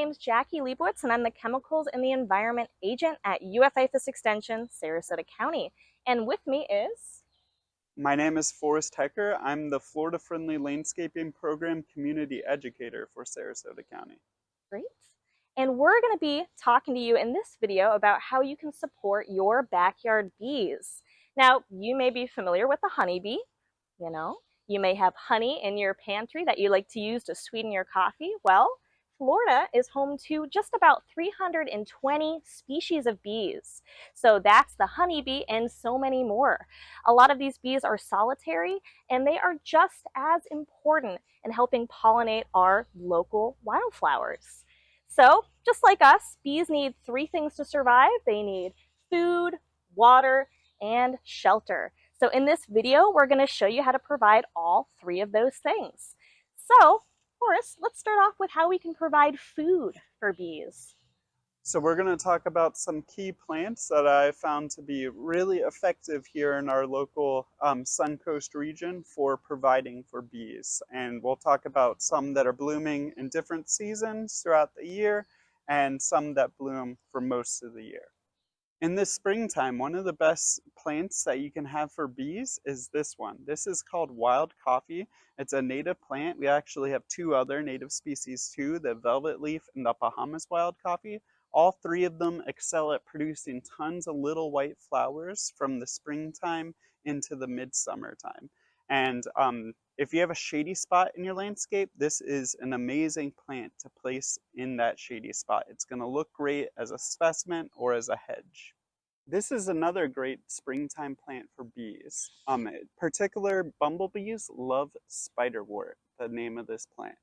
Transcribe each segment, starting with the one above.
name's Jackie Leibowitz, and I'm the Chemicals and the Environment Agent at IFAS Extension, Sarasota County. And with me is... My name is Forrest Hecker. I'm the Florida Friendly Landscaping Program Community Educator for Sarasota County. Great. And we're going to be talking to you in this video about how you can support your backyard bees. Now, you may be familiar with the honeybee, you know. You may have honey in your pantry that you like to use to sweeten your coffee. Well, Florida is home to just about 320 species of bees. So that's the honeybee and so many more. A lot of these bees are solitary, and they are just as important in helping pollinate our local wildflowers. So just like us, bees need three things to survive. They need food, water, and shelter. So in this video, we're going to show you how to provide all three of those things. So, Horace, let's start off with how we can provide food for bees. So we're going to talk about some key plants that I found to be really effective here in our local Suncoast region for providing for bees. And we'll talk about some that are blooming in different seasons throughout the year and some that bloom for most of the year. In the springtime, one of the best plants that you can have for bees is this one. This is called wild coffee. It's a native plant. We actually have two other native species too, the velvet leaf and the Bahamas wild coffee. All three of them excel at producing tons of little white flowers from the springtime into the midsummer time. And if you have a shady spot in your landscape, this is an amazing plant to place in that shady spot. It's going to look great as a specimen or as a hedge. This is another great springtime plant for bees. Particular bumblebees love spiderwort, the name of this plant.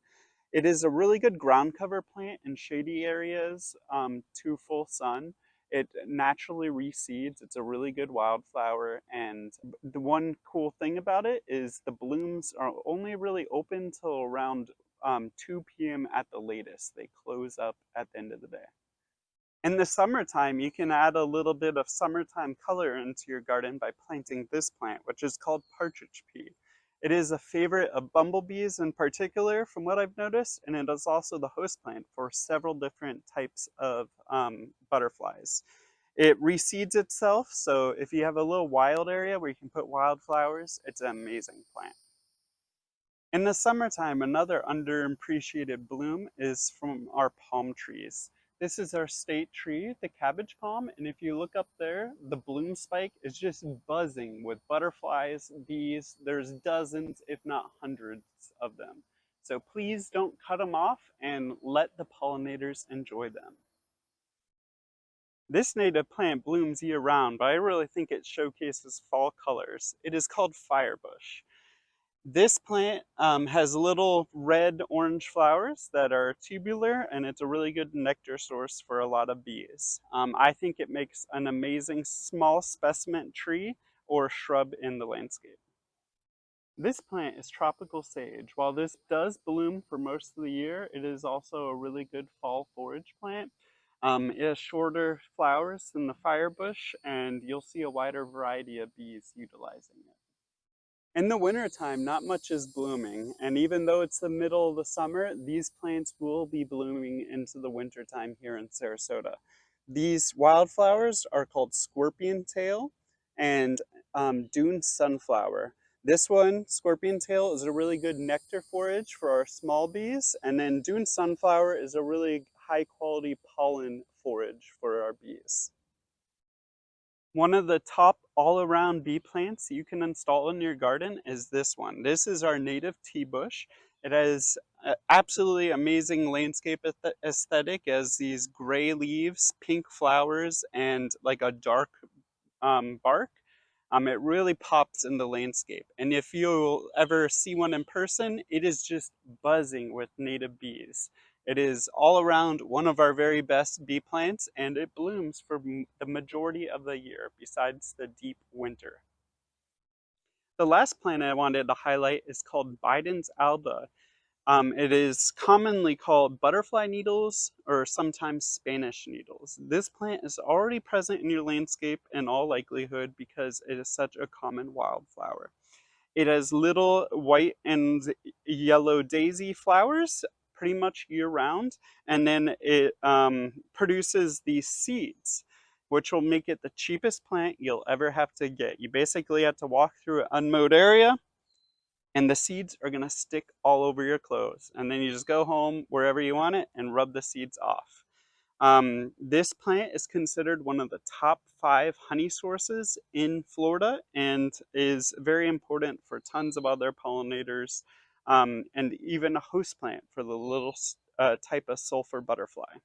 It is a really good ground cover plant in shady areas to full sun. It naturally reseeds. It's a really good wildflower, and the one cool thing about it is the blooms are only really open till around 2 p.m. at the latest. They close up at the end of the day. In the summertime, you can add a little bit of summertime color into your garden by planting this plant, which is called partridge pea. It is a favorite of bumblebees in particular, from what I've noticed, and it is also the host plant for several different types of butterflies. It reseeds itself, so if you have a little wild area where you can put wildflowers, it's an amazing plant. In the summertime, another underappreciated bloom is from our palm trees. This is our state tree, the cabbage palm, and if you look up there, the bloom spike is just buzzing with butterflies, bees. There's dozens, if not hundreds of them. So please don't cut them off and let the pollinators enjoy them. This native plant blooms year-round, but I really think it showcases fall colors. It is called firebush. This plant has little red-orange flowers that are tubular, and it's a really good nectar source for a lot of bees. I think it makes an amazing small specimen tree or shrub in the landscape. This plant is tropical sage. While this does bloom for most of the year, it is also a really good fall forage plant. It has shorter flowers than the firebush, and you'll see a wider variety of bees utilizing it. In the wintertime, not much is blooming, and even though it's the middle of the summer, these plants will be blooming into the wintertime here in Sarasota. These wildflowers are called scorpion tail and dune sunflower. This one, scorpion tail, is a really good nectar forage for our small bees, and then dune sunflower is a really high quality pollen forage for our bees. One of the top all-around bee plants you can install in your garden is this one. This is our native tea bush. It has absolutely amazing landscape aesthetic as these gray leaves, pink flowers, and like a dark bark. It really pops in the landscape. And if you'll ever see one in person, it is just buzzing with native bees. It is all around one of our very best bee plants, and it blooms for the majority of the year besides the deep winter. The last plant I wanted to highlight is called Biden's alba. It is commonly called butterfly needles or sometimes Spanish needles. This plant is already present in your landscape in all likelihood because it is such a common wildflower. It has little white and yellow daisy flowers pretty much year round, and then it produces these seeds, which will make it the cheapest plant you'll ever have to get. You basically have to walk through an unmowed area, and the seeds are going to stick all over your clothes. And then you just go home wherever you want it and rub the seeds off. This plant is considered one of the top 5 honey sources in Florida and is very important for tons of other pollinators, and even a host plant for the little type of sulfur butterfly.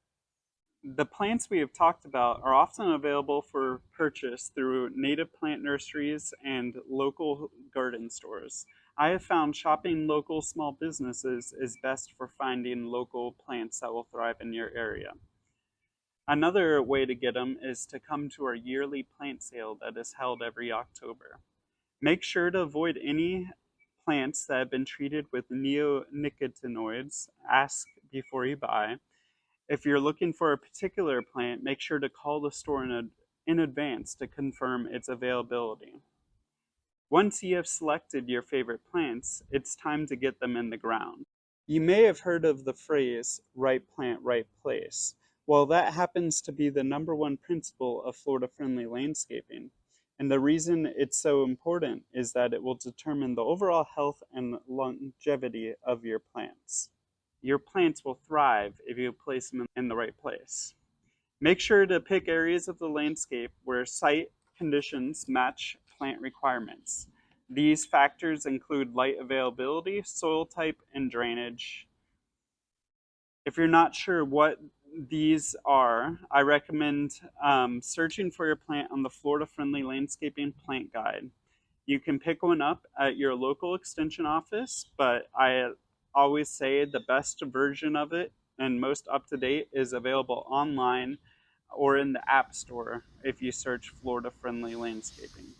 The plants we have talked about are often available for purchase through native plant nurseries and local garden stores. I have found shopping local small businesses is best for finding local plants that will thrive in your area. Another way to get them is to come to our yearly plant sale that is held every October. Make sure to avoid any plants that have been treated with neonicotinoids. Ask before you buy. If you're looking for a particular plant, make sure to call the store in advance to confirm its availability. Once you have selected your favorite plants, it's time to get them in the ground. You may have heard of the phrase, right plant, right place. Well, that happens to be the #1 principle of Florida-friendly landscaping. And the reason it's so important is that it will determine the overall health and longevity of your plants. Your plants will thrive if you place them in the right place. Make sure to pick areas of the landscape where site conditions match plant requirements. These factors include light availability, soil type, and drainage. If you're not sure what these are, I recommend searching for your plant on the Florida Friendly Landscaping Plant Guide. You can pick one up at your local extension office, but I always say the best version of it and most up-to-date is available online or in the App Store if you search Florida Friendly Landscaping.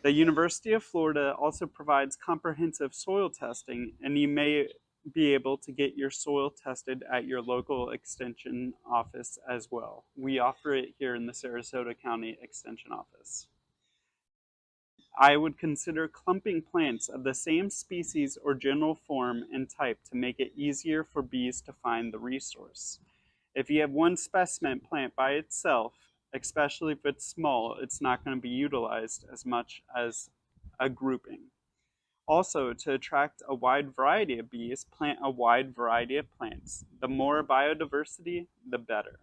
The University of Florida also provides comprehensive soil testing, and you may be able to get your soil tested at your local extension office as well. We offer it here in the Sarasota County Extension Office. I would consider clumping plants of the same species or general form and type to make it easier for bees to find the resource. If you have one specimen plant by itself, especially if it's small, it's not going to be utilized as much as a grouping. Also, to attract a wide variety of bees, plant a wide variety of plants. The more biodiversity, the better.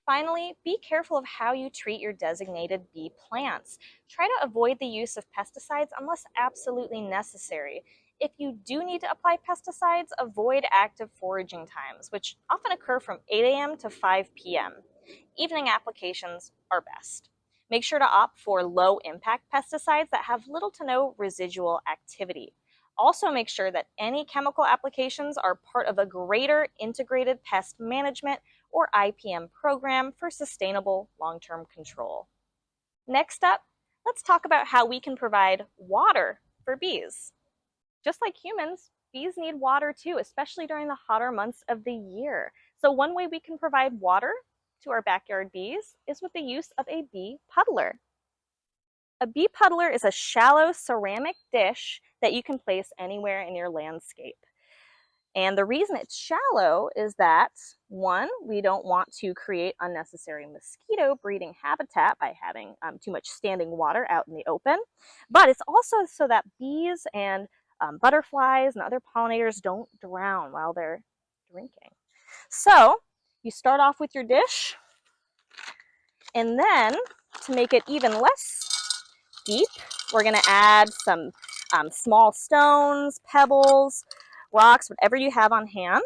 Finally, be careful of how you treat your designated bee plants. Try to avoid the use of pesticides unless absolutely necessary. If you do need to apply pesticides, avoid active foraging times, which often occur from 8 a.m. to 5 p.m. Evening applications are best. Make sure to opt for low-impact pesticides that have little to no residual activity. Also make sure that any chemical applications are part of a greater integrated pest management or IPM program for sustainable long-term control. Next up, let's talk about how we can provide water for bees. Just like humans, bees need water too, especially during the hotter months of the year. So one way we can provide water to our backyard bees is with the use of a bee puddler. A bee puddler is a shallow ceramic dish that you can place anywhere in your landscape. And the reason it's shallow is that, one, we don't want to create unnecessary mosquito breeding habitat by having too much standing water out in the open, but it's also so that bees and butterflies and other pollinators don't drown while they're drinking. So you start off with your dish, and then to make it even less deep, we're going to add some small stones, pebbles, rocks, whatever you have on hand.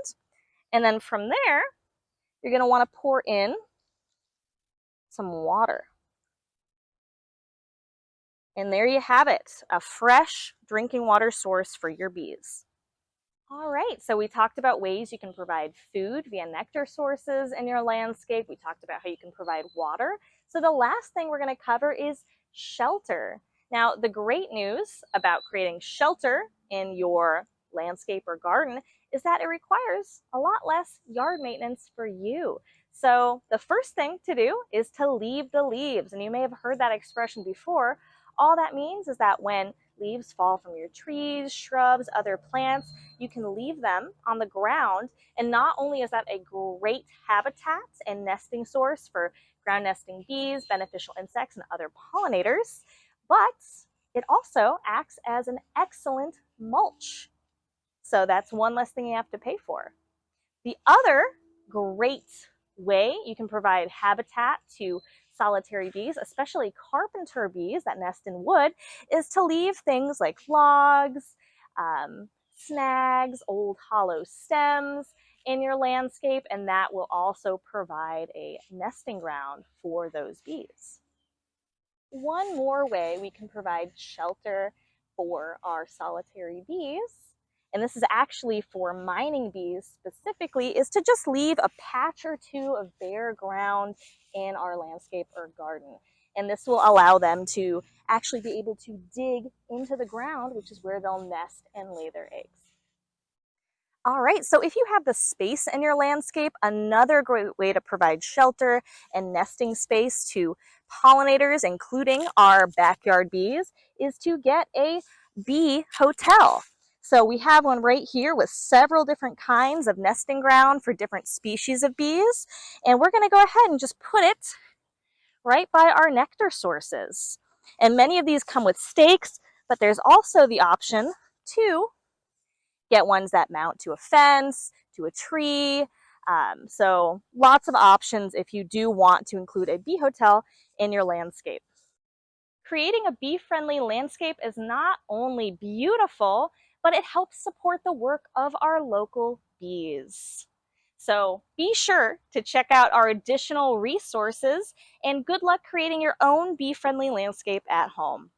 And then from there, you're going to want to pour in some water. And there you have it, a fresh drinking water source for your bees. All right, so we talked about ways you can provide food via nectar sources in your landscape. We talked about how you can provide water. So the last thing we're going to cover is shelter. Now, the great news about creating shelter in your landscape or garden is that it requires a lot less yard maintenance for you. So the first thing to do is to leave the leaves. And you may have heard that expression before. All that means is that when leaves fall from your trees, shrubs, other plants, you can leave them on the ground. And not only is that a great habitat and nesting source for ground nesting bees, beneficial insects, and other pollinators, but it also acts as an excellent mulch. So that's one less thing you have to pay for. The other great way you can provide habitat to solitary bees, especially carpenter bees that nest in wood, is to leave things like logs, snags, old hollow stems in your landscape, and that will also provide a nesting ground for those bees. One more way we can provide shelter for our solitary bees, and this is actually for mining bees specifically, is to just leave a patch or two of bare ground in our landscape or garden. And this will allow them to actually be able to dig into the ground, which is where they'll nest and lay their eggs. All right, so if you have the space in your landscape, another great way to provide shelter and nesting space to pollinators, including our backyard bees, is to get a bee hotel. So we have one right here with several different kinds of nesting ground for different species of bees. And we're gonna go ahead and just put it right by our nectar sources. And many of these come with stakes, but there's also the option to get ones that mount to a fence, to a tree. So lots of options if you do want to include a bee hotel in your landscape. Creating a bee-friendly landscape is not only beautiful, but it helps support the work of our local bees. So be sure to check out our additional resources, and good luck creating your own bee-friendly landscape at home.